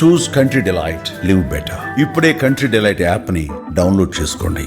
చూస్ country delight, live better. ఇప్పుడే country delight యాప్ని download చేసుకోండి.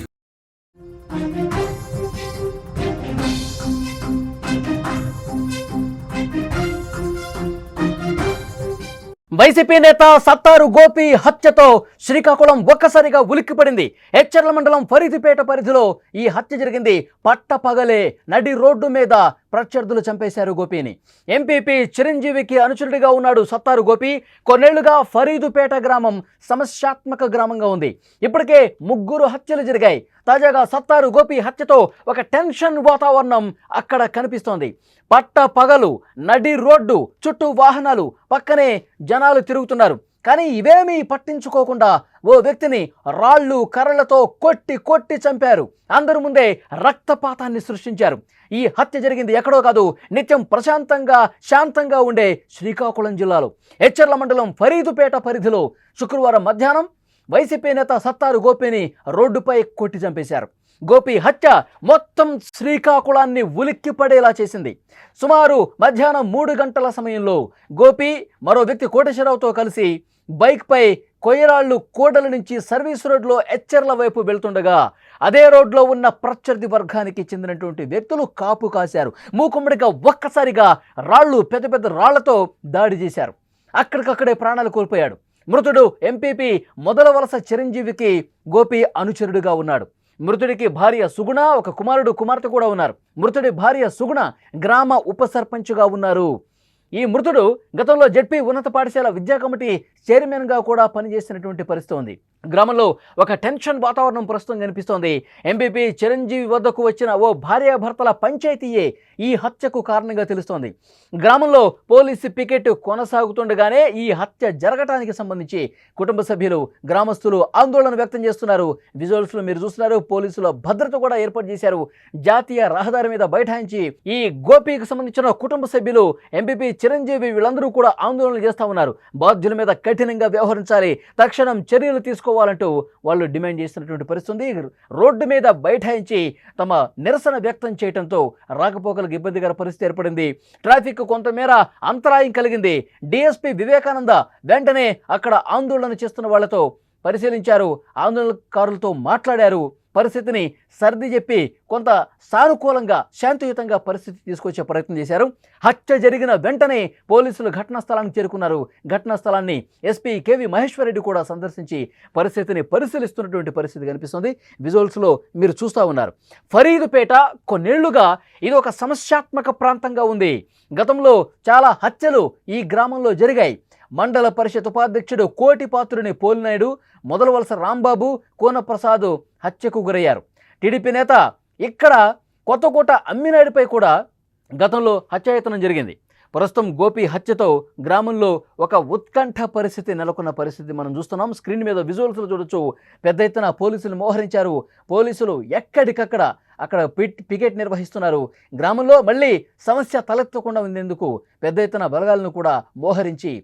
వైసీపీ నేత సత్తారు గోపి హత్యతో శ్రీకాకుళం ఒక్కసారిగా ఉలిక్కిపడింది. ఎచ్చర్ల మండలం ఫరీదుపేట పరిధిలో ఈ హత్య జరిగింది. పట్టపగలే నడి రోడ్డు మీద ప్రత్యర్థులు చంపేశారు గోపిని. ఎంపీపీ చిరంజీవికి అనుచరుడిగా ఉన్నాడు సత్తారు గోపి. కొన్నేళ్లుగా ఫరీదుపేట గ్రామం సమస్యాత్మక గ్రామంగా ఉంది. ఇప్పటికే 3 హత్యలు జరిగాయి. తాజాగా సత్తారు గోపి హత్యతో ఒక టెన్షన్ వాతావరణం అక్కడ కనిపిస్తోంది. పట్టపగలు నడి రోడ్డు, చుట్టూ వాహనాలు, పక్కనే జనాలు తిరుగుతున్నారు. కానీ ఇవేమీ పట్టించుకోకుండా ఓ వ్యక్తిని రాళ్ళు కర్రలతో కొట్టి చంపారు. అందరి ముందే రక్తపాతాన్ని సృష్టించారు. ఈ హత్య జరిగింది ఎక్కడో కాదు, నిత్యం ప్రశాంతంగా శాంతంగా ఉండే శ్రీకాకుళం జిల్లాలో ఎచ్చర్ల మండలం ఫరీదుపేట పరిధిలో శుక్రవారం మధ్యాహ్నం వైసీపీ నేత సత్తారు గోపిని రోడ్డుపై కొట్టి చంపేశారు. గోపి హత్య మొత్తం శ్రీకాకుళాన్ని ఉలిక్కిపడేలా చేసింది. సుమారు మధ్యాహ్నం 3 గంటల సమయంలో గోపి మరో వ్యక్తి కోటేశ్వరరావుతో కలిసి బైక్పై కొయ్యరాళ్లు కోడల నుంచి సర్వీస్ రోడ్లో ఎచ్చర్ల వైపు వెళ్తుండగా అదే రోడ్లో ఉన్న ప్రత్యర్థి వర్గానికి చెందినటువంటి వ్యక్తులు కాపు కాశారు. మూకుమ్మడిగా ఒక్కసారిగా పెద్ద పెద్ద రాళ్లతో దాడి చేశారు. అక్కడికక్కడే ప్రాణాలు కోల్పోయాడు. మృతుడు ఎంపీపీ మొదల వలస చిరంజీవికి గోపి అనుచరుడుగా ఉన్నాడు. మృతుడికి భార్య సుగుణ, ఒక కుమార్తె కూడా ఉన్నారు. మృతుడి భార్య సుగుణ గ్రామ ఉప సర్పంచ్గా ఉన్నారు. ఈ మృతుడు గతంలో జెడ్పీ ఉన్నత పాఠశాల విద్యా కమిటీ చైర్మన్గా కూడా పనిచేసినటువంటి పరిస్థితి ఉంది. గ్రామంలో ఒక టెన్షన్ వాతావరణం ప్రస్తుతం కనిపిస్తోంది. ఎంపీపీ చిరంజీవి వద్దకు వచ్చిన ఓ భార్యాభర్తల పంచాయతీయే ఈ హత్యకు కారణంగా తెలుస్తోంది. గ్రామంలో పోలీసు పికెట్ కొనసాగుతుండగానే ఈ హత్య జరగటానికి సంబంధించి కుటుంబ సభ్యులు, గ్రామస్తులు ఆందోళన వ్యక్తం చేస్తున్నారు. విజువల్స్లో మీరు చూస్తున్నారు. పోలీసుల భద్రత కూడా ఏర్పాటు చేశారు. జాతీయ రహదారి మీద బైఠాయించి ఈ గోపికి సంబంధించిన కుటుంబ సభ్యులు, ఎంపీపీ చిరంజీవి వీళ్ళందరూ కూడా ఆందోళన చేస్తూ ఉన్నారు. బాధ్యుల మీద కఠినంగా వ్యవహరించాలి, తక్షణం చర్యలు తీసుకోవాలంటూ వాళ్ళు డిమాండ్ చేస్తున్నటువంటి పరిస్థితి. రోడ్డు మీద బైఠాయించి తమ నిరసన వ్యక్తం చేయడంతో రాకపోకలకు ఇబ్బందికర పరిస్థితి ఏర్పడింది. ట్రాఫిక్ కొంతమేర అంతరాయం కలిగింది. డీఎస్పీ వివేకానంద వెంటనే అక్కడ ఆందోళన చేస్తున్న వాళ్లతో పరిశీలించారు, ఆందోళనకారులతో మాట్లాడారు. పరిస్థితిని సర్ది చెప్పి కొంత సానుకూలంగా శాంతియుతంగా పరిస్థితి తీసుకొచ్చే ప్రయత్నం చేశారు. హత్య జరిగిన వెంటనే పోలీసులు ఘటనా స్థలానికి చేరుకున్నారు. ఘటనా స్థలాన్ని ఎస్పీ కేవి మహేశ్వరరెడ్డి కూడా సందర్శించి పరిస్థితిని పరిశీలిస్తున్నటువంటి పరిస్థితి కనిపిస్తుంది. విజువల్స్లో మీరు చూస్తూ ఉన్నారు. ఫరీదుపేట కొన్నేళ్లుగా ఇది ఒక సమస్యాత్మక ప్రాంతంగా ఉంది. గతంలో చాలా హత్యలు ఈ గ్రామంలో జరిగాయి. మండల పరిషత్ ఉపాధ్యక్షుడు కోటిపాత్రుని పోలినాయుడు, మొదల వలస రాంబాబు, కోనప్రసాద్ హత్యకు గురయ్యారు. టీడీపీ నేత ఇక్కడ కొత్తకోట అమ్మినాయుడిపై కూడా గతంలో హత్యాయత్నం జరిగింది. ప్రస్తుతం గోపి హత్యతో గ్రామంలో ఒక ఉత్కంఠ పరిస్థితి నెలకొన్న పరిస్థితి మనం చూస్తున్నాం. స్క్రీన్ మీద విజువల్స్లో చూడొచ్చు. పెద్ద ఎత్తున పోలీసులు మోహరించారు. పోలీసులు ఎక్కడికక్కడ అక్కడ పికెట్ నిర్వహిస్తున్నారు. గ్రామంలో మళ్ళీ సమస్య తలెత్తకుండా ఉండేందుకు పెద్ద ఎత్తున బలగాలను కూడా మోహరించి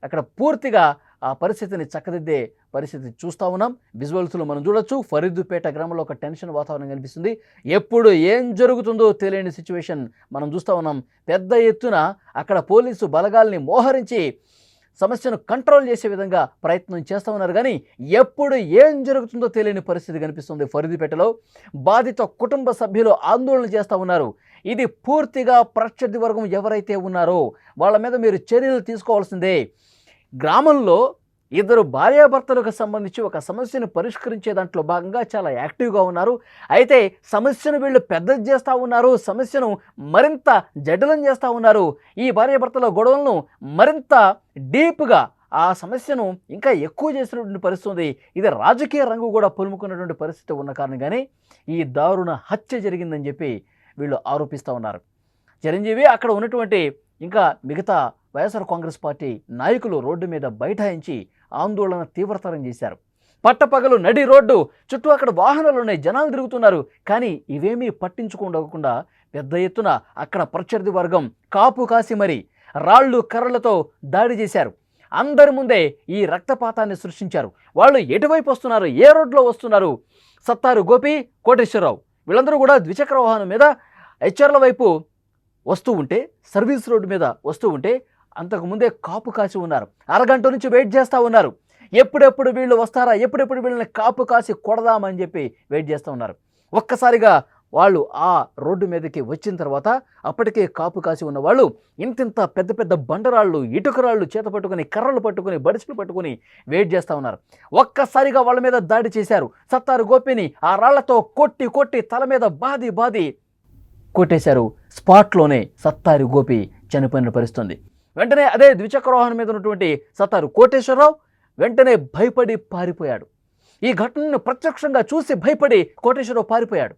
అక్కడ పూర్తిగా ఆ పరిస్థితిని చక్కదిద్దే పరిస్థితి చూస్తూ ఉన్నాం. విజువల్స్లో మనం చూడొచ్చు. ఫరీదుపేట గ్రామంలో ఒక టెన్షన్ వాతావరణం కనిపిస్తుంది. ఎప్పుడు ఏం జరుగుతుందో తెలియని సిచ్యువేషన్ మనం చూస్తూ ఉన్నాం. పెద్ద ఎత్తున అక్కడ పోలీసు బలగాల్ని మోహరించి సమస్యను కంట్రోల్ చేసే విధంగా ప్రయత్నం చేస్తూ ఉన్నారు. కానీ ఎప్పుడు ఏం జరుగుతుందో తెలియని పరిస్థితి కనిపిస్తుంది. ఫరీదుపేటలో బాధిత కుటుంబ సభ్యులు ఆందోళన చేస్తూ ఉన్నారు. ఇది పూర్తిగా ప్రత్యర్థి వర్గం ఎవరైతే ఉన్నారో వాళ్ళ మీద మీరు చర్యలు తీసుకోవాల్సిందే. గ్రామంలో 2 భార్యాభర్తలకు సంబంధించి ఒక సమస్యను పరిష్కరించే దాంట్లో భాగంగా చాలా యాక్టివ్గా ఉన్నారు. అయితే సమస్యను వీళ్ళు పెద్దది చేస్తూ ఉన్నారు, సమస్యను మరింత జటిలం చేస్తూ ఉన్నారు. ఈ భార్యాభర్తల గొడవలను మరింత డీప్గా ఆ సమస్యను ఇంకా ఎక్కువ చేసినటువంటి పరిస్థితి. ఇది రాజకీయ రంగు కూడా పులుముకున్నటువంటి పరిస్థితి ఉన్న కారణంగానే ఈ దారుణ హత్య జరిగిందని చెప్పి వీళ్ళు ఆరోపిస్తూ ఉన్నారు. చిరంజీవి అక్కడ ఉన్నటువంటి ఇంకా మిగతా వైఎస్ఆర్ కాంగ్రెస్ పార్టీ నాయకులు రోడ్డు మీద బైఠాయించి ఆందోళన తీవ్రతరం చేశారు. పట్టపగలు నడి రోడ్డు, చుట్టూ అక్కడ వాహనాలు ఉన్నాయి, జనాలు తిరుగుతున్నారు. కానీ ఇవేమీ పట్టించుకోకుండా పెద్ద ఎత్తున అక్కడ ప్రత్యర్థి వర్గం కాపు కాసి మరి కర్రలతో దాడి చేశారు. అందరి ముందే ఈ రక్తపాతాన్ని సృష్టించారు. వాళ్ళు ఎటువైపు వస్తున్నారు, ఏ రోడ్లో వస్తున్నారు? సత్తారు గోపి, కోటేశ్వరరావు వీళ్ళందరూ కూడా ద్విచక్ర వాహనం మీద ఎచ్చర్ల వైపు వస్తూ ఉంటే, సర్వీస్ రోడ్డు మీద వస్తూ ఉంటే అంతకుముందే కాపు కాసి ఉన్నారు. అరగంట నుంచి వెయిట్ చేస్తూ ఉన్నారు. ఎప్పుడెప్పుడు వీళ్ళు వస్తారా, ఎప్పుడెప్పుడు వీళ్ళని కాపు కాసి కొడదామని చెప్పి వెయిట్ చేస్తూ ఉన్నారు. ఒక్కసారిగా వాళ్ళు ఆ రోడ్డు మీదకి వచ్చిన తర్వాత అప్పటికే కాపు కాసి ఉన్న వాళ్ళు ఇంతింత పెద్ద పెద్ద బండరాళ్ళు, ఇటుకరాళ్ళు చేత పట్టుకుని, కర్రలు పట్టుకుని, బడిసెలు పట్టుకుని వెయిట్ చేస్తూ ఉన్నారు. ఒక్కసారిగా వాళ్ళ మీద దాడి చేశారు. సత్తారు గోపిని ఆ రాళ్లతో కొట్టి కొట్టి తల మీద బాది కొట్టేశారు. స్పాట్లోనే సత్తారు గోపి చనిపోయిన పరిస్థితుంది. వెంటనే అదే ద్విచక్ర వాహనం మీద ఉన్నటువంటి సత్తారు కోటేశ్వరరావు వెంటనే భయపడి పారిపోయాడు. ఈ ఘటనను ప్రత్యక్షంగా చూసి భయపడి కోటేశ్వరరావు పారిపోయాడు.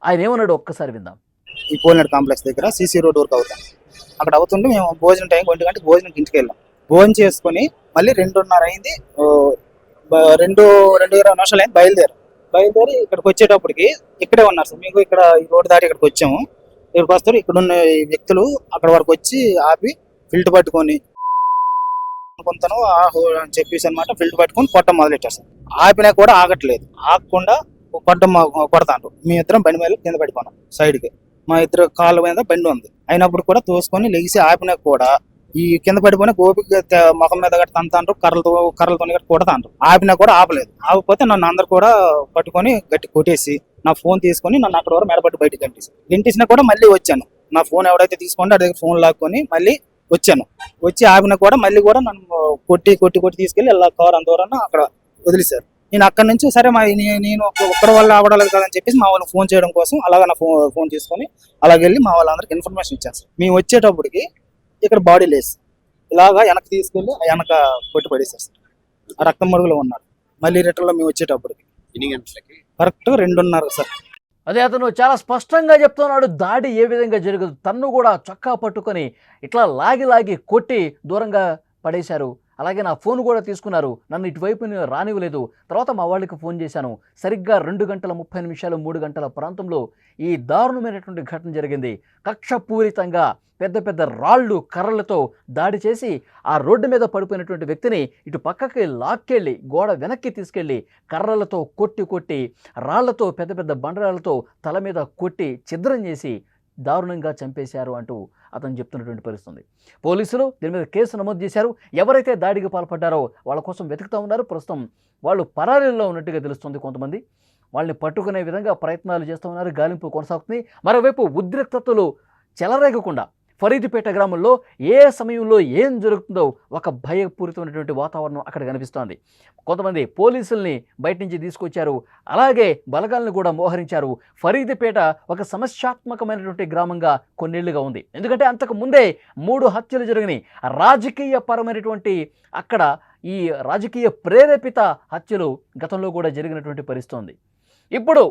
ఆయన ఏమన్నాడు ఒక్కసారి విందాం. ఈ పోలినట్ కాంప్లెక్స్ దగ్గర సీసీ రోడ్ వర్క్ అవుతాం. అక్కడ అవుతుంటే మేము భోజనం టైం 1 గంటకి భోజనంకి ఇంటికి వెళ్ళాం. భోజనం చేసుకుని మళ్ళీ 2:30 అయింది, 2:20 నిమిషాలు అయింది బయలుదేరి ఇక్కడికి వచ్చేటప్పటికి ఇక్కడే ఉన్నారు సార్. మీకు ఇక్కడ ఈ రోడ్డు దాటి ఇక్కడికి వచ్చాము. ఇక్కడికి వస్తారు, ఇక్కడ ఉన్న వ్యక్తులు అక్కడ వరకు వచ్చి ఆపి ఫిల్ట్ పట్టుకొని కొంతను అని చెప్పేసి అనమాట ఫిల్ట్ పట్టుకొని కొట్టం మొదలెట్టారు సార్. ఆపినా కూడా ఆగట్లేదు, ఆగకుండా కొడతాండ్రు. మీ ఇద్దరం బండి మీద కింద పడిపోయినాం సైడ్కి. మా ఇద్దరు కాళ్ళ మీద బండి ఉంది, అయినప్పుడు కూడా తోసుకొని లెగిసి ఆపినా కూడా ఈ కింద పడిపోయిన గోపికి ముఖం మీద గట్టి తంతాండ్రు, కర్రలతో గట్టి కొడతాండ్రు. ఆపినా కూడా ఆపలేదు. ఆపకపోతే నన్ను అందరు కూడా పట్టుకొని గట్టి కొట్టేసి నా ఫోన్ తీసుకొని నన్ను అక్కడ వరకు మెడపట్టి బయటకు గంటేసినా కూడా మళ్ళీ వచ్చాను. నా ఫోన్ ఎవడైతే తీసుకుంటే అదే ఫోన్ లాక్కొని మళ్ళీ వచ్చాను. వచ్చి ఆపిన కూడా మళ్ళీ కూడా నన్ను కొట్టి తీసుకెళ్ళి ఇలా కవర్ అంతవరకు అక్కడ వదిలేశారు. నేను అక్కడ నుంచి సరే నేను ఒక్కడి వల్ల ఆవడలేదు కదని చెప్పేసి మా వాళ్ళకి ఫోన్ చేయడం కోసం అలాగ నా ఫోన్ తీసుకొని అలాగ వెళ్ళి మా వాళ్ళందరికి ఇన్ఫర్మేషన్ ఇచ్చాను సార్. మేము వచ్చేటప్పటికి ఇక్కడ బాడీ లేసి ఇలాగా వెనక్కి తీసుకెళ్ళి వెనక కొట్టి పడేశారు సార్. ఆ రక్తం మరుగులో ఉన్నారు. మళ్ళీ రిటర్న్లో మేము వచ్చేటప్పటికి ఎన్ని గంటలకి? Correct 2:30 sir. అదే అతను చాలా స్పష్టంగా చెప్తున్నాడు దాడి ఏ విధంగా జరగదు. తన్ను కూడా చొక్కా పట్టుకొని ఇట్లా లాగి కొట్టి దూరంగా పడేశారు. అలాగే నా ఫోన్ కూడా తీసుకున్నారు, నన్ను ఇటువైపు రానివ్వలేదు. తర్వాత మా వాళ్ళకి ఫోన్ చేశాను. సరిగ్గా 2:30 3 గంటల ప్రాంతంలో ఈ దారుణమైనటువంటి ఘటన జరిగింది. కక్షపూరితంగా పెద్ద రాళ్ళు, కర్రలతో దాడి చేసి ఆ రోడ్డు మీద పడిపోయినటువంటి వ్యక్తిని ఇటు పక్కకి లాక్కెళ్ళి గోడ వెనక్కి తీసుకెళ్ళి కర్రలతో కొట్టి రాళ్లతో పెద్ద బండరాళ్లతో తల మీద కొట్టి ఛిద్రం చేసి దారుణంగా చంపేశారు అంటూ అతను చెప్తున్నటువంటి పరిస్థితుంది. పోలీసులు దీని మీద కేసు నమోదు చేశారు. ఎవరైతే దాడికి పాల్పడ్డారో వాళ్ళ కోసం వెతుకుతూ ఉన్నారు. ప్రస్తుతం వాళ్ళు పరారీలో ఉన్నట్టుగా తెలుస్తుంది. కొంతమంది వాళ్ళని పట్టుకునే విధంగా ప్రయత్నాలు చేస్తూ ఉన్నారు. గాలింపు కొనసాగుతుంది. మరోవైపు ఉద్రిక్తతలు చెలరేగకుండా ఫరీదుపేట గ్రామంలో ఏ సమయంలో ఏం జరుగుతుందో ఒక భయపూరితమైనటువంటి వాతావరణం అక్కడ కనిపిస్తోంది. కొంతమంది పోలీసుల్ని బయట నుంచి తీసుకొచ్చారు. అలాగే బలగాలను కూడా మోహరించారు. ఫరీదుపేట ఒక సమస్యాత్మకమైనటువంటి గ్రామంగా కొన్నేళ్లుగా ఉంది. ఎందుకంటే అంతకు ముందే 3 హత్యలు జరిగినాయి. రాజకీయ పరమైనటువంటి అక్కడ ఈ రాజకీయ ప్రేరేపిత హత్యలు గతంలో కూడా జరిగినటువంటి పరిస్థితి ఉంది. ఇప్పుడు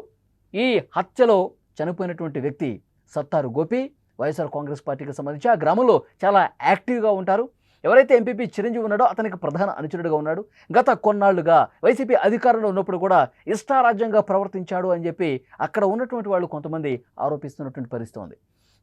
ఈ హత్యలో చనిపోయినటువంటి వ్యక్తి సత్తారు గోపి వైఎస్ఆర్ కాంగ్రెస్ పార్టీకి సంబంధించి ఆ గ్రామంలో చాలా యాక్టివ్గా ఉంటారు. ఎవరైతే ఎంపీపీ చిరంజీవి ఉన్నాడో అతనికి ప్రధాన అనుచరుడుగా ఉన్నాడు. గత కొన్నాళ్లుగా వైసీపీ అధికారంలో ఉన్నప్పుడు కూడా ఇష్టారాజ్యంగా ప్రవర్తించాడు అని చెప్పి అక్కడ ఉన్నటువంటి వాళ్ళు కొంతమంది ఆరోపిస్తున్నటువంటి పరిస్థితి ఉంది.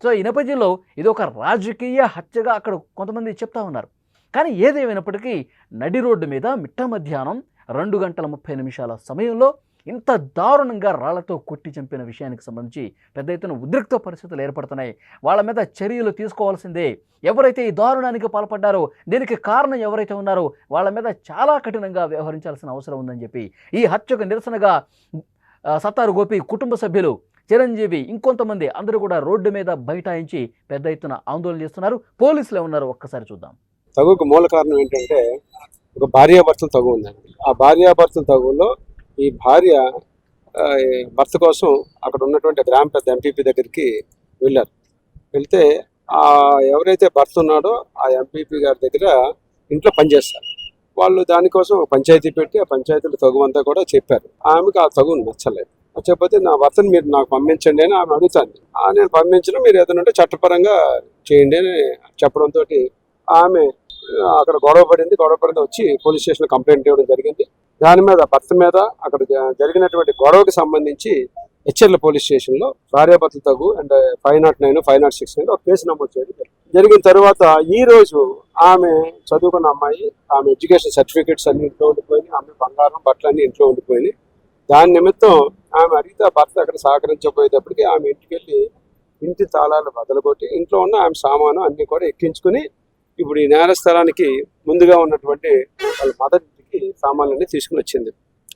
సో ఈ నేపథ్యంలో ఇది ఒక రాజకీయ హత్యగా అక్కడ కొంతమంది చెప్తా ఉన్నారు. కానీ ఏదేమైనప్పటికీ నడి రోడ్డు మీద మిట్ట మధ్యాహ్నం 2:30 సమయంలో ఇంత దారుణంగా రాళ్లతో కొట్టి చంపిన విషయానికి సంబంధించి పెద్ద ఎత్తున ఉద్రిక్త పరిస్థితులు ఏర్పడుతున్నాయి. వాళ్ళ మీద చర్యలు తీసుకోవాల్సిందే. ఎవరైతే ఈ దారుణానికి పాల్పడ్డారో, దీనికి కారణం ఎవరైతే ఉన్నారో వాళ్ళ మీద చాలా కఠినంగా వ్యవహరించాల్సిన అవసరం ఉందని చెప్పి ఈ హత్యకు నిరసనగా సత్తారు గోపి కుటుంబ సభ్యులు, చిరంజీవి, ఇంకొంతమంది అందరూ కూడా రోడ్డు మీద బైఠాయించి పెద్ద ఎత్తున ఆందోళన చేస్తున్నారు. పోలీసులు ఏమన్నారు ఒక్కసారి చూద్దాం. తగుకు మూల కారణం ఏంటంటే ఒక భార్యాభర్తల తగు ఉందండి. ఆ భార్యాభర్తల తగులో ఈ భార్య భర్త కోసం అక్కడ ఉన్నటువంటి గ్రామ పెద్ద ఎంపీపీ దగ్గరికి వెళ్ళారు. వెళ్తే ఎవరైతే భర్త ఉన్నాడో ఆ ఎంపీపీ గారి దగ్గర ఇంట్లో పనిచేస్తారు. వాళ్ళు దానికోసం పంచాయతీ పెట్టి ఆ పంచాయతీలో తగు అంతా కూడా చెప్పారు. ఆమెకు ఆ తగు నచ్చలేదు. చెప్పకపోతే నా భర్తను మీరు నాకు పంపించండి అని ఆమె అడుగుతాను. నేను పంపించను, మీరు ఏదైనా ఉంటే చట్టపరంగా చేయండి అని చెప్పడంతో ఆమె అక్కడ గొడవ పడింది వచ్చి పోలీస్ స్టేషన్ కంప్లైంట్ ఇవ్వడం జరిగింది. దాని మీద భర్త మీద అక్కడ జరిగినటువంటి గొడవకి సంబంధించి హెచ్ఎల్ పోలీస్ స్టేషన్లో భార్యాభర్తల తగు అండ్ 509, 506 ఒక కేసు నమోదు చేయడం జరిగిన తర్వాత ఈ రోజు ఆమె చదువుకున్న అమ్మాయి, ఆమె ఎడ్యుకేషన్ సర్టిఫికేట్స్ అన్ని ఇంట్లో ఉండిపోయినాయి, ఆమె బంగారం బట్టలు అన్ని ఇంట్లో ఉండిపోయినాయి. దాని నిమిత్తం ఆమె అడిగితే భర్త అక్కడ సహకరించబోయేటప్పటికి ఆమె ఇంటికి వెళ్ళి ఇంటి తాళాలు బదలగొట్టి ఇంట్లో ఉన్న ఆమె సామాను అన్ని కూడా ఎక్కించుకుని ఇప్పుడు ఈ నేర స్థలానికి ముందుగా ఉన్నటువంటి వాళ్ళ మదర్కి సామాన్లన్నీ తీసుకుని వచ్చింది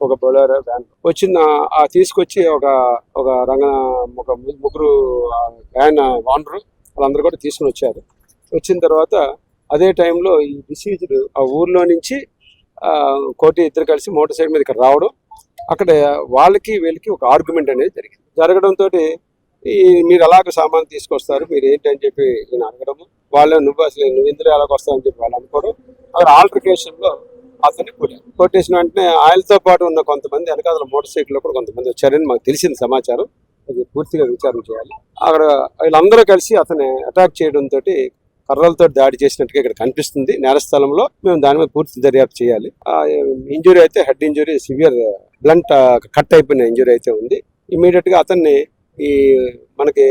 ఒక బొలెరో వ్యాన్. వచ్చిన ఆ తీసుకొచ్చి ఒక ముగ్గురు వ్యాన్ ఓనరు వాళ్ళందరూ కూడా తీసుకుని వచ్చారు. వచ్చిన తర్వాత అదే టైంలో ఈ డిసీజ్డ్ ఆ ఊర్లో నుంచి కోటి ఇద్దరు కలిసి మోటార్ సైకిల్ మీద ఇక్కడ రావడం, అక్కడ వాళ్ళకి వీళ్ళకి ఒక ఆర్గ్యుమెంట్ అనేది జరగడంతో మీరు అలాగ సామాన్ తీసుకొస్తారు, మీరు ఏంటి అని చెప్పి నేను అడగడము, వాళ్ళు నువ్వు ఇందులో ఎలాగ వస్తావని చెప్పి వాళ్ళు అనుకోవడం. అక్కడ ఆల్టర్కేషన్ లో అతన్ని కొట్టేసిన వెంటనే ఆయనతో పాటు ఉన్న కొంతమంది వెనకాల మోటార్ సైకిల్ లో కూడా కొంతమంది వచ్చారని మాకు తెలిసిన సమాచారం. అది పూర్తిగా విచారణ చేయాలి. అక్కడ వీళ్ళందరూ కలిసి అతన్ని అటాక్ చేయడంతో కర్రలతో దాడి చేసినట్టుగా ఇక్కడ కనిపిస్తుంది నేరస్థలంలో. మేము దాని మీద పూర్తి దర్యాప్తు చేయాలి. ఇంజురీ అయితే head injury, severe blunt cut అయిపోయిన ఇంజురీ అయితే ఉంది. ఇమీడియట్ గా అతన్ని మనకి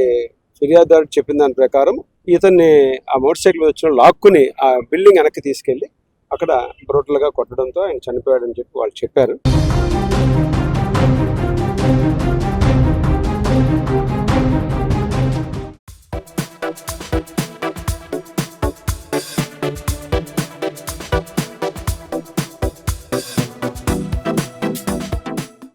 ఫిర్యాదుదారు చెప్పిన దాని ప్రకారం ఇతన్ని ఆ మోటార్ సైకిల్ వచ్చిన లాక్కుని ఆ బిల్డింగ్ వెనక్కి తీసుకెళ్లి అక్కడ బ్రూటల్ గా కొట్టడంతో ఆయన చనిపోయాడని చెప్పి వాళ్ళు చెప్పారు.